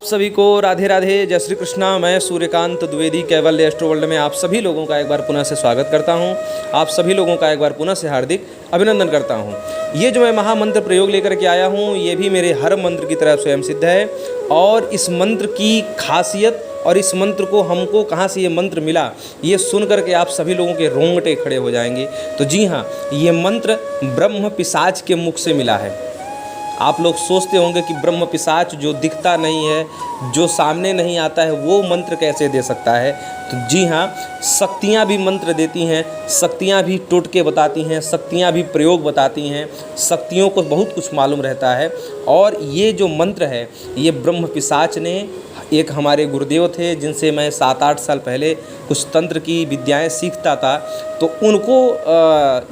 सभी को राधे राधे, जय श्री कृष्णा। मैं सूर्यकांत द्विवेदी कैवल्य एस्ट्रो वर्ल्ड में आप सभी लोगों का एक बार पुनः से स्वागत करता हूं। आप सभी लोगों का एक बार पुनः से हार्दिक अभिनंदन करता हूं। ये जो मैं महामंत्र प्रयोग लेकर के आया हूं, ये भी मेरे हर मंत्र की तरह स्वयं सिद्ध है। और इस मंत्र की खासियत और इस मंत्र को हमको कहाँ से ये मंत्र मिला, ये सुन करके आप सभी लोगों के रोंगटे खड़े हो जाएंगे। तो जी हाँ, ये मंत्र ब्रह्म पिशाच के मुख से मिला है। आप लोग सोचते होंगे कि ब्रह्म पिशाच जो दिखता नहीं है, जो सामने नहीं आता है, वो मंत्र कैसे दे सकता है। तो जी हाँ, शक्तियाँ भी मंत्र देती हैं, शक्तियाँ भी टोटके बताती हैं, शक्तियाँ भी प्रयोग बताती हैं। शक्तियों को बहुत कुछ मालूम रहता है। और ये जो मंत्र है, ये ब्रह्म पिशाच ने, एक हमारे गुरुदेव थे जिनसे मैं 7-8 साल पहले कुछ तंत्र की विद्याएं सीखता था, तो उनको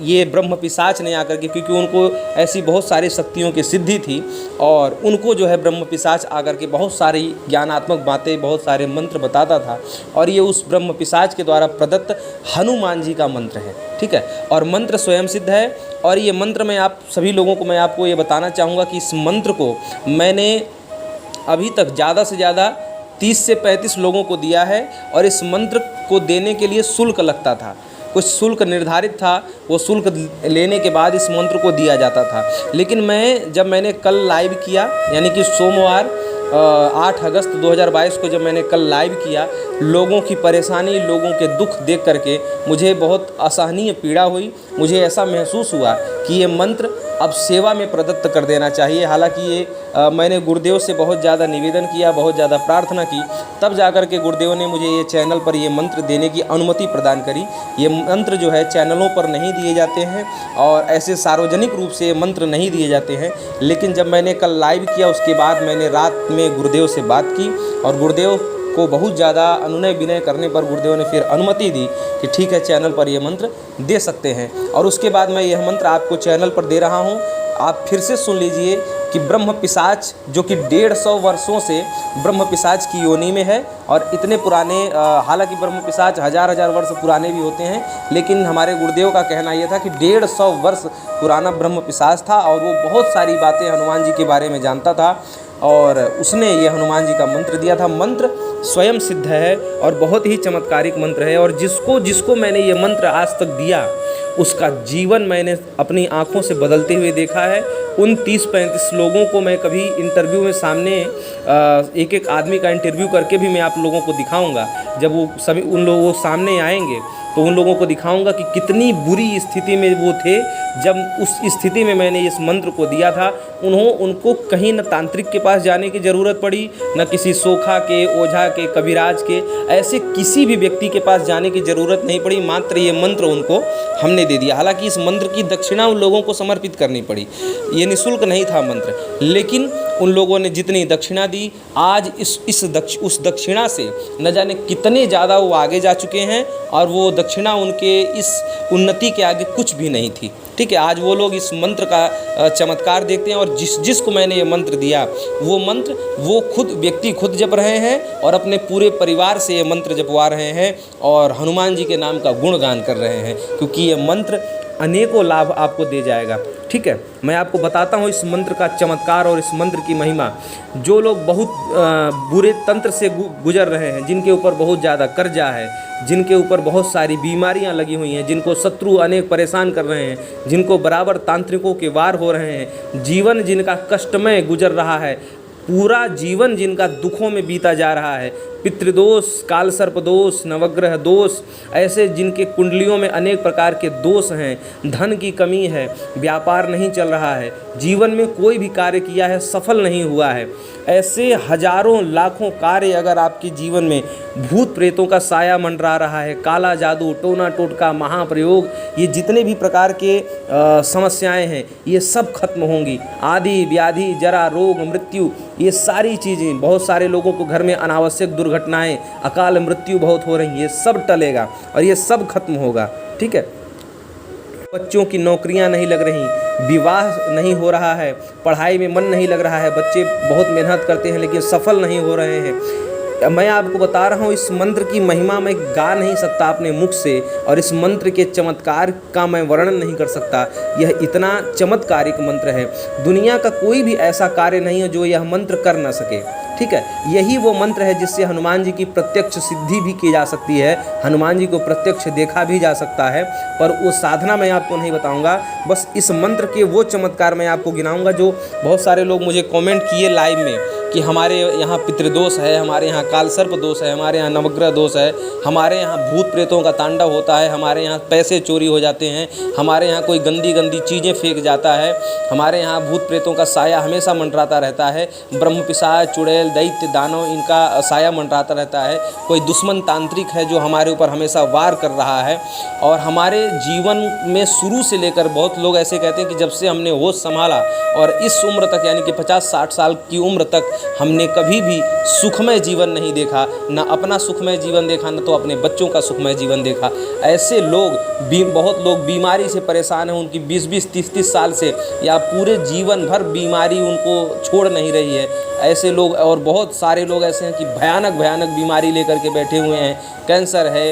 ये ब्रह्म पिशाच ने आकर के, क्योंकि उनको ऐसी बहुत सारी शक्तियों की सिद्धि थी, और उनको जो है ब्रह्म पिशाच आकर के बहुत सारी ज्ञानात्मक बातें, बहुत सारे मंत्र बताता था। और ये उस ब्रह्म पिशाच के द्वारा प्रदत्त हनुमान जी का मंत्र है, ठीक है। और मंत्र स्वयं सिद्ध है। और ये मंत्र मैं आप सभी लोगों को, मैं आपको ये बताना चाहूँगा कि इस मंत्र को मैंने अभी तक ज़्यादा से ज़्यादा 30 से 35 लोगों को दिया है। और इस मंत्र को देने के लिए शुल्क लगता था, कुछ शुल्क निर्धारित था, वो शुल्क लेने के बाद इस मंत्र को दिया जाता था। लेकिन जब मैंने कल लाइव किया, यानी कि सोमवार 8 अगस्त 2022 को जब मैंने कल लाइव किया, लोगों की परेशानी, लोगों के दुख देख करके मुझे बहुत असहनीय पीड़ा हुई। मुझे ऐसा महसूस हुआ कि ये मंत्र अब सेवा में प्रदत्त कर देना चाहिए। हालांकि ये मैंने गुरुदेव से बहुत ज़्यादा निवेदन किया, बहुत ज़्यादा प्रार्थना की, तब जाकर के गुरुदेव ने मुझे ये चैनल पर ये मंत्र देने की अनुमति प्रदान करी। ये मंत्र जो है चैनलों पर नहीं दिए जाते हैं और ऐसे सार्वजनिक रूप से ये मंत्र नहीं दिए जाते हैं। लेकिन जब मैंने कल लाइव किया, उसके बाद मैंने रात में गुरुदेव से बात की, और गुरुदेव को बहुत ज़्यादा अनुनय विनय करने पर गुरुदेव ने फिर अनुमति दी कि ठीक है, चैनल पर ये मंत्र दे सकते हैं। और उसके बाद मैं यह मंत्र आपको चैनल पर दे रहा हूँ। आप फिर से सुन लीजिए कि ब्रह्म पिशाच, जो कि 150 वर्षों से ब्रह्म पिशाच की योनि में है, और इतने पुराने, हालांकि ब्रह्म पिशाच हज़ार वर्ष पुराने भी होते हैं, लेकिन हमारे गुरुदेव का कहना यह था कि 150 वर्ष पुराना ब्रह्म पिशाच था, और वो बहुत सारी बातें हनुमान जी के बारे में जानता था, और उसने ये हनुमान जी का मंत्र दिया था। मंत्र स्वयं सिद्ध है और बहुत ही चमत्कारिक मंत्र है। और जिसको मैंने ये मंत्र आज तक दिया, उसका जीवन मैंने अपनी आँखों से बदलते हुए देखा है। उन 30-35 लोगों को मैं कभी इंटरव्यू में सामने एक आदमी का इंटरव्यू करके भी मैं आप लोगों को दिखाऊंगा। जब वो सभी उन लोगों सामने आएंगे तो उन लोगों को दिखाऊंगा कि कितनी बुरी स्थिति में वो थे। जब उस स्थिति में मैंने इस मंत्र को दिया था, उनको कहीं न तांत्रिक के पास जाने की ज़रूरत पड़ी, न किसी सोखा के, ओझा के, कबीराज के, ऐसे किसी भी व्यक्ति के पास जाने की ज़रूरत नहीं पड़ी। मात्र ये मंत्र उनको हमने दे दिया। हालांकि इस मंत्र की दक्षिणा उन लोगों को समर्पित करनी पड़ी, ये निःशुल्क नहीं था मंत्र, लेकिन उन लोगों ने जितनी दक्षिणा दी, आज उस दक्षिणा से न जाने कितने ज़्यादा वो आगे जा चुके हैं, और वो दक्षिणा उनके इस उन्नति के आगे कुछ भी नहीं थी, ठीक है। आज वो लोग इस मंत्र का चमत्कार देखते हैं, और जिसको मैंने ये मंत्र दिया, वो मंत्र वो व्यक्ति खुद जप रहे हैं, और अपने पूरे परिवार से ये मंत्र जपवा रहे हैं, और हनुमान जी के नाम का गुणगान कर रहे हैं, क्योंकि ये मंत्र अनेकों लाभ आपको दे जाएगा, ठीक है। मैं आपको बताता हूँ इस मंत्र का चमत्कार और इस मंत्र की महिमा। जो लोग बहुत बुरे तंत्र से गुजर रहे हैं, जिनके ऊपर बहुत ज़्यादा कर्जा है, जिनके ऊपर बहुत सारी बीमारियां लगी हुई हैं, जिनको शत्रु अनेक परेशान कर रहे हैं, जिनको बराबर तांत्रिकों के वार हो रहे हैं, जीवन जिनका कष्टमय गुजर रहा है, पूरा जीवन जिनका दुखों में बीता जा रहा है, पितृदोष, काल सर्प दोष, नवग्रह दोष, ऐसे जिनके कुंडलियों में अनेक प्रकार के दोष हैं, धन की कमी है, व्यापार नहीं चल रहा है, जीवन में कोई भी कार्य किया है सफल नहीं हुआ है, ऐसे हजारों लाखों कार्य अगर आपके जीवन में भूत प्रेतों का साया मंडरा रहा है, काला जादू, टोना टोटका, महाप्रयोग, ये जितने भी प्रकार के समस्याएं हैं, ये सब खत्म होंगी। आदि व्याधि, जरा, रोग, मृत्यु, ये सारी चीज़ें, बहुत सारे लोगों को घर में अनावश्यक दुर्घटनाएं, अकाल मृत्यु बहुत हो रही हैं, ये सब टलेगा और ये सब खत्म होगा, ठीक है। बच्चों की नौकरियां नहीं लग रही, विवाह नहीं हो रहा है, पढ़ाई में मन नहीं लग रहा है, बच्चे बहुत मेहनत करते हैं लेकिन सफल नहीं हो रहे हैं। मैं आपको बता रहा हूँ, इस मंत्र की महिमा मैं गा नहीं सकता अपने मुख से, और इस मंत्र के चमत्कार का मैं वर्णन नहीं कर सकता। यह इतना चमत्कारिक मंत्र है, दुनिया का कोई भी ऐसा कार्य नहीं है जो यह मंत्र कर न सके। ठीक है। यही वो मंत्र है जिससे हनुमान जी की प्रत्यक्ष सिद्धि भी की जा सकती है, हनुमान जी को प्रत्यक्ष देखा भी जा सकता है, पर वो साधना मैं आपको नहीं बताऊंगा। बस इस मंत्र के वो चमत्कार मैं आपको गिनाऊंगा जो बहुत सारे लोग मुझे कमेंट किए लाइव में कि हमारे यहाँ पितृदोष है, हमारे यहाँ कालसर्प दोष है, हमारे यहाँ नवग्रह दोष है, हमारे यहाँ भूत प्रेतों का तांडव होता है, हमारे यहाँ पैसे चोरी हो जाते हैं, हमारे यहाँ कोई गंदी गंदी चीज़ें फेंक जाता है, हमारे यहाँ भूत प्रेतों का साया हमेशा मंडराता रहता है, ब्रह्म पिशाच चुड़ैल दैत्य दानव इनका साया मंडराता रहता है, कोई दुश्मन तांत्रिक है जो हमारे ऊपर हमेशा वार कर रहा है। और हमारे जीवन में शुरू से लेकर बहुत लोग ऐसे कहते हैं कि जब से हमने होश संभाला और इस उम्र तक यानी कि 50-60 साल की उम्र तक हमने कभी भी सुखमय जीवन नहीं देखा, ना अपना सुखमय जीवन देखा, ना तो अपने बच्चों का सुखमय जीवन देखा। ऐसे लोग बहुत लोग बीमारी से परेशान हैं, उनकी 20-20, 30-30 साल से या पूरे जीवन भर बीमारी उनको छोड़ नहीं रही है। ऐसे लोग और बहुत सारे लोग ऐसे हैं कि भयानक भयानक बीमारी लेकर के बैठे हुए हैं, कैंसर है,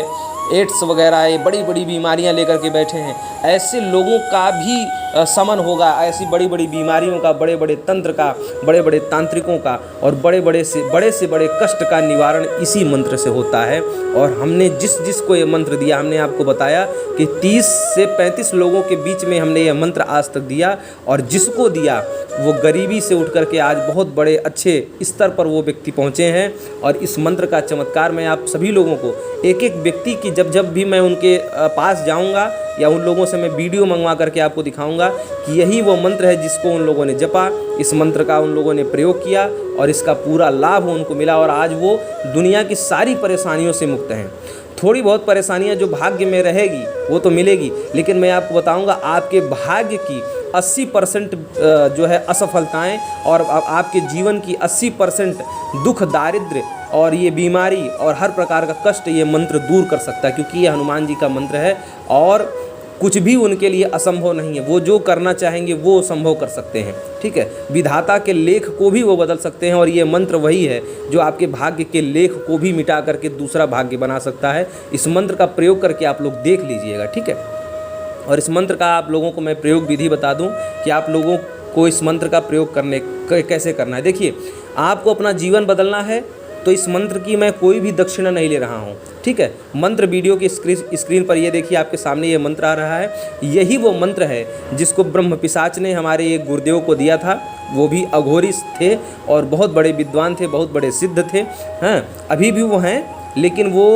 एड्स वगैरह ये बड़ी बड़ी बीमारियां लेकर के बैठे हैं। ऐसे लोगों का भी समन होगा, ऐसी बड़ी बड़ी बीमारियों का, बड़े बड़े तंत्र का, बड़े बड़े तांत्रिकों का और बड़े से बड़े कष्ट का निवारण इसी मंत्र से होता है। और हमने जिसको ये मंत्र दिया, हमने आपको बताया कि 30 से 35 लोगों के बीच में हमने ये मंत्र आज तक दिया, और जिसको दिया वो गरीबी से उठ करके आज बहुत बड़े अच्छे स्तर पर वो व्यक्ति पहुँचे हैं। और इस मंत्र का चमत्कार मैं आप सभी लोगों को, एक एक व्यक्ति की जब भी मैं उनके पास जाऊंगा या उन लोगों से मैं वीडियो मंगवा करके आपको दिखाऊंगा कि यही वो मंत्र है जिसको उन लोगों ने जपा, इस मंत्र का उन लोगों ने प्रयोग किया और इसका पूरा लाभ उनको मिला, और आज वो दुनिया की सारी परेशानियों से मुक्त हैं। थोड़ी बहुत परेशानियां जो भाग्य में रहेगी वो तो मिलेगी, लेकिन मैं आपको बताऊंगा आपके भाग्य की 80% जो है असफलताएं और आपके जीवन की 80% दुख दारिद्र्य और ये बीमारी और हर प्रकार का कष्ट ये मंत्र दूर कर सकता है, क्योंकि ये हनुमान जी का मंत्र है और कुछ भी उनके लिए असंभव नहीं है। वो जो करना चाहेंगे वो संभव कर सकते हैं, ठीक है। विधाता के लेख को भी वो बदल सकते हैं, और ये मंत्र वही है जो आपके भाग्य के लेख को भी मिटा करके दूसरा भाग्य बना सकता है। इस मंत्र का प्रयोग करके आप लोग देख लीजिएगा, ठीक है। और इस मंत्र का आप लोगों को मैं प्रयोग विधि बता दूं कि आप लोगों को इस मंत्र का प्रयोग कैसे करना है। देखिए, आपको अपना जीवन बदलना है तो इस मंत्र की मैं कोई भी दक्षिणा नहीं ले रहा हूँ, ठीक है। मंत्र वीडियो की स्क्रीन पर ये देखिए, आपके सामने ये मंत्र आ रहा है। यही वो मंत्र है जिसको ब्रह्म पिशाच ने हमारे एक गुरुदेव को दिया था। वो भी अघोरी थे और बहुत बड़े विद्वान थे, बहुत बड़े सिद्ध थे, हाँ, अभी भी वो हैं, लेकिन वो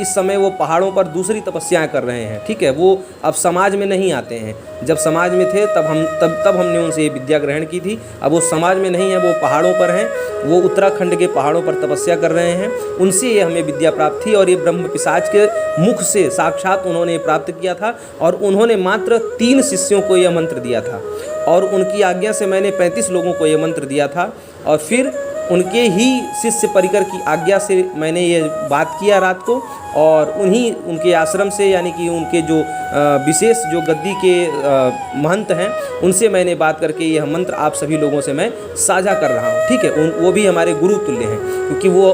इस समय वो पहाड़ों पर दूसरी तपस्याएं कर रहे हैं, ठीक है। वो अब समाज में नहीं आते हैं। जब समाज में थे तब हमने उनसे ये विद्या ग्रहण की थी। अब वो समाज में नहीं है, वो पहाड़ों पर हैं, वो उत्तराखंड के पहाड़ों पर तपस्या कर रहे हैं। उनसे ये हमें विद्या प्राप्त थी और ये ब्रह्म पिशाच के मुख से साक्षात उन्होंने प्राप्त किया था। और उन्होंने मात्र 3 शिष्यों को यह मंत्र दिया था और उनकी आज्ञा से मैंने 35 लोगों को यह मंत्र दिया था। और फिर उनके ही शिष्य परिकर की आज्ञा से मैंने ये बात किया रात को, और उनके आश्रम से यानी कि उनके जो विशेष जो गद्दी के महंत हैं उनसे मैंने बात करके यह मंत्र आप सभी लोगों से मैं साझा कर रहा हूँ, ठीक है। वो भी हमारे गुरु तुल्य हैं, क्योंकि वो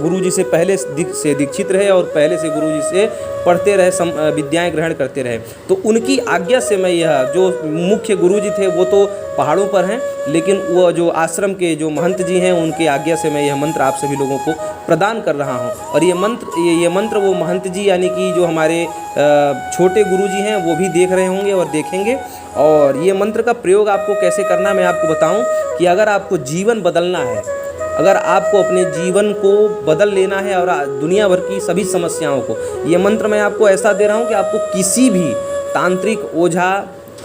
गुरु जी से पहले से दीक्षित रहे और पहले से गुरु जी से पढ़ते रहे, विद्याएं ग्रहण करते रहे। तो उनकी आज्ञा से मैं यह जो मुख्य गुरु जी थे वो तो पहाड़ों पर हैं, लेकिन वो जो आश्रम के जो महंत जी हैं उनकी आज्ञा से मैं यह मंत्र आप सभी लोगों को प्रदान कर रहा हूँ। और ये मंत्र वो महंत जी यानी कि जो हमारे छोटे गुरु जी हैं वो भी देख रहे होंगे और देखेंगे। और ये मंत्र का प्रयोग आपको कैसे करना है मैं आपको बताऊं कि अगर आपको जीवन बदलना है, अगर आपको अपने जीवन को बदल लेना है और दुनिया भर की सभी समस्याओं को, ये मंत्र मैं आपको ऐसा दे रहा हूँ कि आपको किसी भी तांत्रिक, ओझा,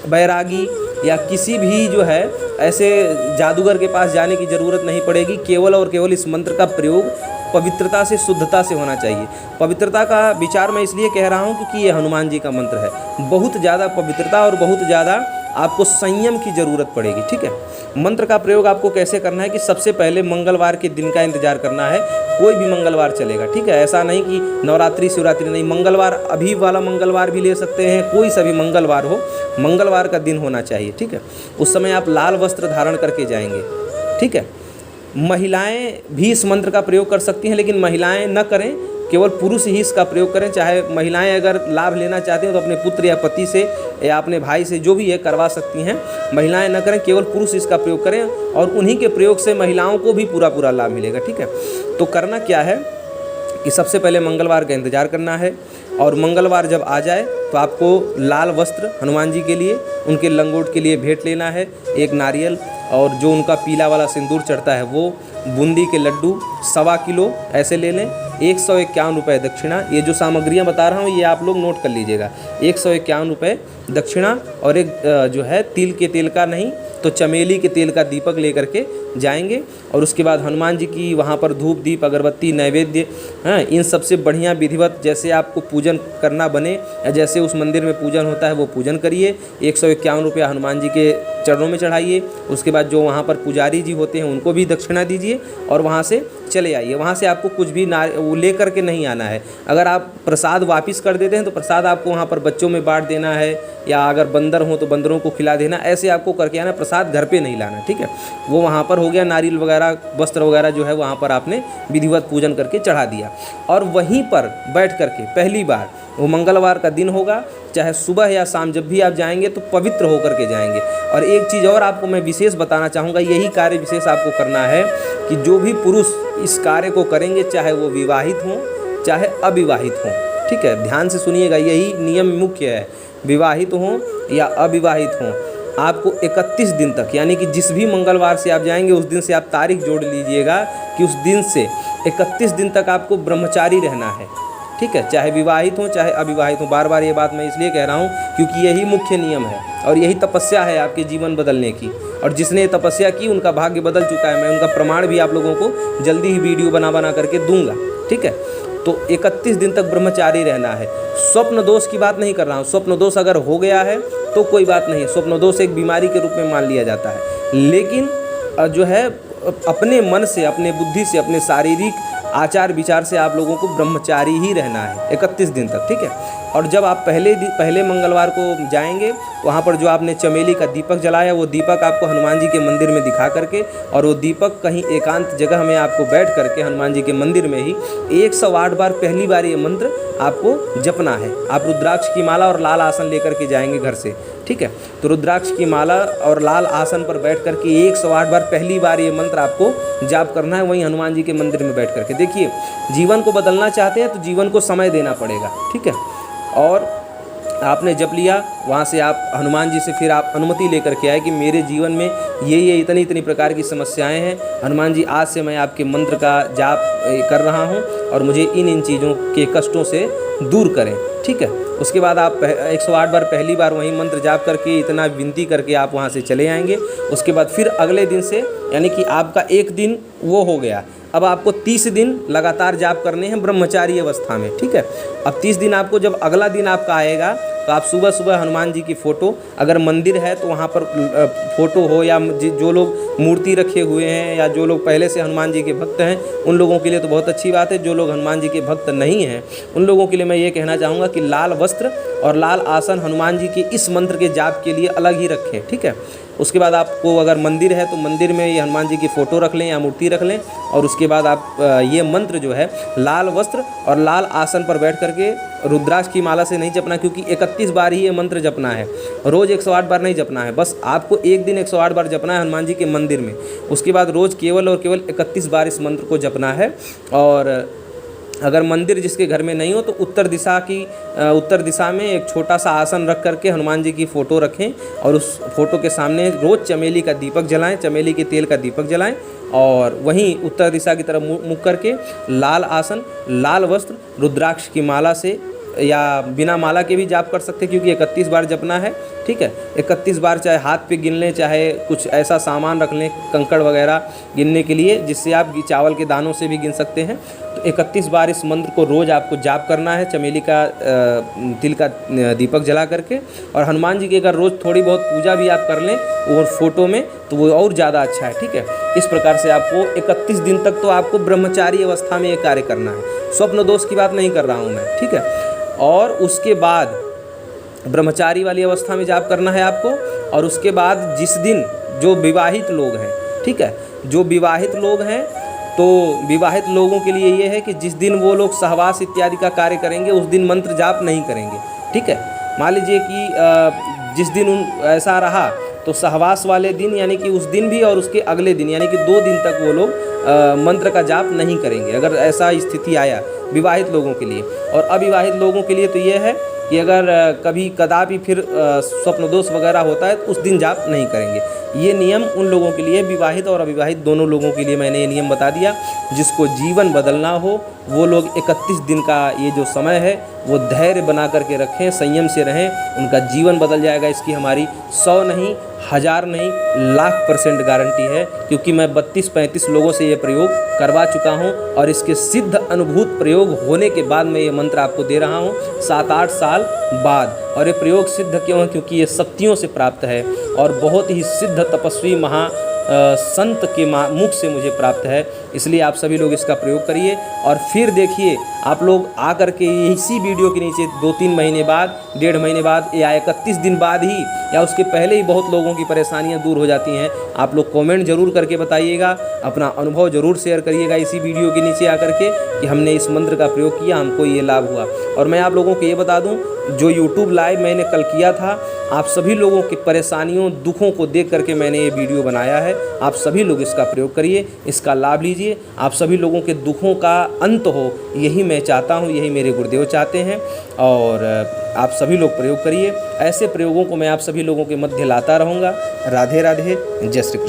बैरागी या किसी भी जो है ऐसे जादूगर के पास जाने की ज़रूरत नहीं पड़ेगी। केवल और केवल इस मंत्र का प्रयोग पवित्रता से, शुद्धता से होना चाहिए। पवित्रता का विचार मैं इसलिए कह रहा हूँ क्योंकि ये हनुमान जी का मंत्र है। बहुत ज़्यादा पवित्रता और बहुत ज़्यादा आपको संयम की ज़रूरत पड़ेगी, ठीक है। मंत्र का प्रयोग आपको कैसे करना है कि सबसे पहले मंगलवार के दिन का इंतजार करना है। कोई भी मंगलवार चलेगा, ठीक है। ऐसा नहीं कि नवरात्रि शिवरात्रि नहीं, मंगलवार, अभी वाला मंगलवार भी ले सकते हैं, कोई सा भी मंगलवार हो, मंगलवार का दिन होना चाहिए, ठीक है। उस समय आप लाल वस्त्र धारण करके जाएंगे, ठीक है। महिलाएं भी इस मंत्र का प्रयोग कर सकती हैं, लेकिन महिलाएं न करें, केवल पुरुष ही इसका प्रयोग करें। चाहे महिलाएं अगर लाभ लेना चाहते हैं तो अपने पुत्र या पति से या अपने भाई से जो भी है करवा सकती हैं, महिलाएं न करें, केवल पुरुष इसका प्रयोग करें और उन्हीं के प्रयोग से महिलाओं को भी पूरा पूरा लाभ मिलेगा। ठीक है, तो करना क्या है कि सबसे पहले मंगलवार का इंतज़ार करना है और मंगलवार जब आ जाए तो आपको लाल वस्त्र हनुमान जी के लिए, उनके लंगोट के लिए भेंट लेना है, एक नारियल और जो उनका पीला वाला सिंदूर चढ़ता है वो, बूंदी के लड्डू 1.25 किलो ऐसे ले लें, 151 रुपये दक्षिणा। ये जो सामग्रियाँ बता रहा हूँ ये आप लोग नोट कर लीजिएगा, 151 रुपये दक्षिणा और एक जो है तिल के तेल का नहीं तो चमेली के तेल का दीपक लेकर के जाएंगे और उसके बाद हनुमान जी की वहाँ पर धूप दीप अगरबत्ती नैवेद्य, हाँ, इन सबसे बढ़िया विधिवत जैसे आपको पूजन करना बने या जैसे उस मंदिर में पूजन होता है वो पूजन करिए। 151 रुपया हनुमान जी के चरणों में चढ़ाइए। उसके बाद जो वहाँ पर पुजारी जी होते हैं उनको भी दक्षिणा दीजिए और वहाँ से चले आइए। वहाँ से आपको कुछ भी वो ले करके नहीं आना है। अगर आप प्रसाद वापस कर देते हैं तो प्रसाद आपको वहाँ पर बच्चों में बांट देना है या अगर बंदर हो तो बंदरों को खिला देना, ऐसे आपको करके आना, प्रसाद घर पे नहीं लाना। ठीक है, वो वहाँ पर हो गया, नारियल वगैरह वस्त्र वगैरह जो है वहाँ पर आपने विधिवत पूजन करके चढ़ा दिया और वहीं पर बैठ करके पहली बार, वो मंगलवार का दिन होगा, चाहे सुबह या शाम जब भी आप जाएंगे तो पवित्र होकर के जाएंगे। और एक चीज़ और आपको मैं विशेष बताना चाहूँगा, यही कार्य विशेष आपको करना है कि जो भी पुरुष इस कार्य को करेंगे चाहे वो विवाहित हों चाहे अविवाहित हों, ठीक है, ध्यान से सुनिएगा, यही नियम मुख्य है, विवाहित हों या अविवाहित हों, आपको 31 दिन तक, यानी कि जिस भी मंगलवार से आप जाएंगे उस दिन से आप तारीख जोड़ लीजिएगा कि उस दिन से 31 दिन तक आपको ब्रह्मचारी रहना है। ठीक है, चाहे विवाहित हों चाहे अविवाहित हों। बार बार ये बात मैं इसलिए कह रहा हूँ क्योंकि यही मुख्य नियम है और यही तपस्या है आपके जीवन बदलने की। और जिसने तपस्या की उनका भाग्य बदल चुका है। मैं उनका प्रमाण भी आप लोगों को जल्दी ही वीडियो बना करके दूंगा। ठीक है, तो 31 दिन तक ब्रह्मचारी रहना है। स्वप्न दोष की बात नहीं कर रहा हूँ, स्वप्न दोष अगर हो गया है तो कोई बात नहीं, स्वप्न दोष एक बीमारी के रूप में मान लिया जाता है, लेकिन जो है अपने मन से, अपने बुद्धि से, अपने शारीरिक आचार विचार से आप लोगों को ब्रह्मचारी ही रहना है 31 दिन तक। ठीक है, और जब आप पहले मंगलवार को जाएंगे तो वहाँ पर जो आपने चमेली का दीपक जलाया वो दीपक आपको हनुमान जी के मंदिर में दिखा करके, और वो दीपक कहीं एकांत जगह में आपको बैठ करके हनुमान जी के मंदिर में ही 108 बार पहली बार ये मंत्र आपको जपना है। आप रुद्राक्ष की माला और लाल आसन लेकर के जाएंगे घर से। ठीक है, तो रुद्राक्ष की माला और लाल आसन पर बैठ करके 108 बार पहली बार ये मंत्र आपको जाप करना है, वहीं हनुमान जी के मंदिर में बैठ करके। देखिए, जीवन को बदलना चाहते हैं तो जीवन को समय देना पड़ेगा। ठीक है, और आपने जप लिया, वहाँ से आप हनुमान जी से फिर आप अनुमति लेकर के आए कि मेरे जीवन में ये इतनी प्रकार की समस्याएं हैं, हनुमान जी आज से मैं आपके मंत्र का जाप कर रहा हूँ और मुझे इन चीज़ों के कष्टों से दूर करें। ठीक है, उसके बाद आप 108 बार पहली बार वही मंत्र जाप करके इतना विनती करके आप वहाँ से चले आएंगे। उसके बाद फिर अगले दिन से, यानी कि आपका एक दिन वो हो गया, अब आपको 30 दिन लगातार जाप करने हैं ब्रह्मचारी अवस्था में। ठीक है, अब 30 दिन आपको, जब अगला दिन आपका आएगा तो आप सुबह सुबह हनुमान जी की फ़ोटो, अगर मंदिर है तो वहाँ पर फ़ोटो हो, या जो लोग मूर्ति रखे हुए हैं या जो लोग पहले से हनुमान जी के भक्त हैं उन लोगों के लिए तो बहुत अच्छी बात है। जो लोग हनुमान जी के भक्त नहीं हैं उन लोगों के लिए मैं ये कहना चाहूँगा कि लाल वस्त्र और लाल आसन हनुमान जी के इस मंत्र के जाप के लिए अलग ही रखें। ठीक है, उसके बाद आपको अगर मंदिर है तो मंदिर में ये हनुमान जी की फ़ोटो रख लें या मूर्ति रख लें, और उसके बाद आप ये मंत्र जो है लाल वस्त्र और लाल आसन पर बैठ करके, रुद्राक्ष की माला से नहीं जपना क्योंकि 31 बार ही ये मंत्र जपना है, रोज़ 108 बार नहीं जपना है, बस आपको एक दिन 108 बार जपना है हनुमान जी के मंदिर में। उसके बाद रोज़ केवल और केवल 31 बार इस मंत्र को जपना है। और अगर मंदिर जिसके घर में नहीं हो तो उत्तर दिशा में एक छोटा सा आसन रख करके हनुमान जी की फ़ोटो रखें और उस फोटो के सामने रोज़ चमेली का दीपक जलाएं, चमेली के तेल का दीपक जलाएं, और वहीं उत्तर दिशा की तरफ मुख करके लाल आसन, लाल वस्त्र, रुद्राक्ष की माला से या बिना माला के भी जाप कर सकते हैं क्योंकि 31 बार जपना है। ठीक है, 31 बार चाहे हाथ पे गिन लें, चाहे कुछ ऐसा सामान रख लें कंकड़ वगैरह गिनने के लिए, जिससे आप चावल के दानों से भी गिन सकते हैं। तो 31 बार इस मंत्र को रोज़ आपको जाप करना है चमेली का तिल का दीपक जला करके। और हनुमान जी की अगर रोज़ थोड़ी बहुत पूजा भी आप कर लें और फोटो में तो वो और ज़्यादा अच्छा है। ठीक है, इस प्रकार से आपको 31 दिन तक तो आपको ब्रह्मचारी अवस्था में ये कार्य करना है, स्वप्न दोष की बात नहीं कर रहा हूँ मैं। ठीक है, और उसके बाद ब्रह्मचारी वाली अवस्था में जाप करना है आपको। और उसके बाद जिस दिन जो विवाहित लोग हैं, ठीक है, जो विवाहित लोग हैं तो विवाहित लोगों के लिए ये है कि जिस दिन वो लोग सहवास इत्यादि का कार्य करेंगे उस दिन मंत्र जाप नहीं करेंगे, ठीक है। मान लीजिए कि जिस दिन ऐसा रहा तो सहवास वाले दिन यानी कि उस दिन भी और उसके अगले दिन यानी कि 2 दिन तक वो लोग मंत्र का जाप नहीं करेंगे, अगर ऐसा स्थिति आया विवाहित लोगों के लिए। और अविवाहित लोगों के लिए तो ये है कि अगर कभी कदापि फिर स्वप्न दोष वगैरह होता है तो उस दिन जाप नहीं करेंगे। ये नियम उन लोगों के लिए, विवाहित और अविवाहित दोनों लोगों के लिए मैंने ये नियम बता दिया। जिसको जीवन बदलना हो वो लोग 31 दिन का ये जो समय है वो धैर्य बना करके रखें, संयम से रहें, उनका जीवन बदल जाएगा। इसकी हमारी 100 नहीं, 1000 नहीं, लाख% गारंटी है, क्योंकि मैं 32-35 लोगों से ये प्रयोग करवा चुका हूँ और इसके सिद्ध अनुभूत प्रयोग होने के बाद मैं ये मंत्र आपको दे रहा हूँ 7-8 साल बाद। और ये प्रयोग सिद्ध क्यों है? क्योंकि ये शक्तियों से प्राप्त है और बहुत ही सिद्ध तपस्वी महा संत के मुख से मुझे प्राप्त है। इसलिए आप सभी लोग इसका प्रयोग करिए और फिर देखिए आप लोग आकर के इसी वीडियो के नीचे 2-3 महीने बाद, 1.5 महीने बाद या 31 दिन बाद ही या उसके पहले ही बहुत लोगों की परेशानियां दूर हो जाती हैं। आप लोग कमेंट जरूर करके बताइएगा, अपना अनुभव ज़रूर शेयर करिएगा इसी वीडियो के नीचे आकर के कि हमने इस मंत्र का प्रयोग किया, हमको ये लाभ हुआ। और मैं आप लोगों को ये बता दूँ, जो YouTube लाइव मैंने कल किया था, आप सभी लोगों की परेशानियों, दुखों को देख करके मैंने ये वीडियो बनाया है। आप सभी लोग इसका प्रयोग करिए, इसका लाभ लीजिए, आप सभी लोगों के दुखों का अंत हो, यही मैं चाहता हूँ, यही मेरे गुरुदेव चाहते हैं। और आप सभी लोग प्रयोग करिए। ऐसे प्रयोगों को मैं आप सभी लोगों के मध्य लाता रहूँगा। राधे राधे, जय श्री कृष्ण।